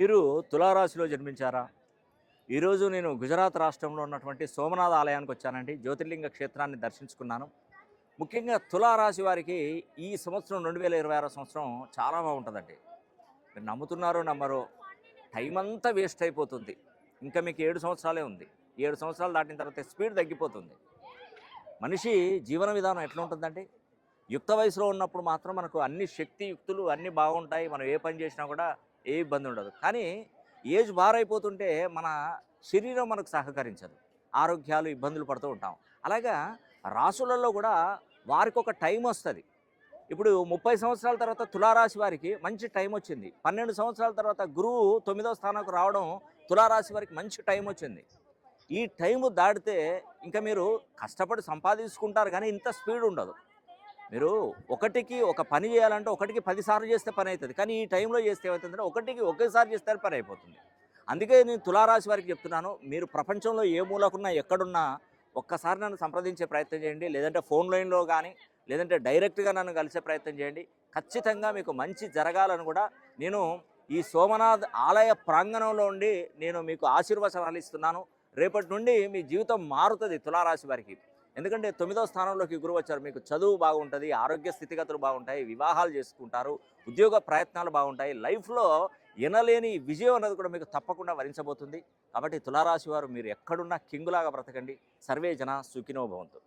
మీరు తులారాశిలో జన్మించారా? ఈరోజు నేను గుజరాత్ రాష్ట్రంలో ఉన్నటువంటి సోమనాథ ఆలయానికి వచ్చానండి. జ్యోతిర్లింగ క్షేత్రాన్ని దర్శించుకున్నాను. ముఖ్యంగా తులారాశి వారికి ఈ సంవత్సరం 2026 సంవత్సరం చాలా బాగుంటుందండి. మీరు నమ్ముతున్నారో నమ్మరో టైం అంతా వేస్ట్ అయిపోతుంది. ఇంకా మీకు 7 సంవత్సరాలే ఉంది. 7 సంవత్సరాలు దాటిన తర్వాత స్పీడ్ తగ్గిపోతుంది. మనిషి జీవన విధానం ఎట్లా ఉంటుందండి? యుక్త వయసులో ఉన్నప్పుడు మాత్రం మనకు అన్ని శక్తియుక్తులు అన్నీ బాగుంటాయి. మనం ఏ పని చేసినా కూడా ఏ ఇబ్బంది ఉండదు. కానీ ఏజ్ బారైపోతుంటే మన శరీరం మనకు సహకరించదు. ఆరోగ్యాలు ఇబ్బందులు పడుతూ ఉంటాం. అలాగా రాసులలో కూడా వారికొక టైం వస్తది. ఇప్పుడు 30 సంవత్సరాల తర్వాత తులారాశి వారికి మంచి టైం వచ్చింది. 12 సంవత్సరాల తర్వాత గురువు 9వ స్థానంకు రావడం తులారాశి వారికి మంచి టైం వచ్చింది. ఈ టైము దాటితే ఇంకా మీరు కష్టపడి సంపాదించుకుంటారు కానీ ఇంత స్పీడ్ ఉండదు. మీరు ఒకటికి ఒక పని చేయాలంటే ఒకటికి 10 సార్లు చేస్తే పని అవుతుంది. కానీ ఈ టైంలో చేస్తే ఏమవుతుందంటే ఒకటికి ఒకేసారి చేస్తే పని అయిపోతుంది. అందుకే నేను తులారాశి వారికి చెప్తున్నాను, మీరు ప్రపంచంలో ఏ మూలకున్నా ఎక్కడున్నా ఒక్కసారి నన్ను సంప్రదించే ప్రయత్నం చేయండి. లేదంటే ఫోన్ లైన్లో కానీ లేదంటే డైరెక్ట్గా నన్ను కలిసే ప్రయత్నం చేయండి. ఖచ్చితంగా మీకు మంచి జరగాలని కూడా నేను ఈ సోమనాథ్ ఆలయ ప్రాంగణంలో ఉండి నేను మీకు ఆశీర్వచనాలు ఇస్తున్నాను. రేపటి నుండి మీ జీవితం మారుతుంది తులారాశి వారికి. ఎందుకంటే 9వ స్థానంలోకి గురువు వచ్చారు. మీకు చదువు బాగుంటుంది, ఆరోగ్య స్థితిగతులు బాగుంటాయి, వివాహాలు చేసుకుంటారు, ఉద్యోగ ప్రయత్నాలు బాగుంటాయి. లైఫ్లో ఎనలేని విజయం అనేది కూడా మీకు తప్పకుండా వరించబోతుంది. కాబట్టి తులారాశి వారు మీరు ఎక్కడున్నా కింగులాగా బ్రతకండి. సర్వే జన సుఖినో భవంతు.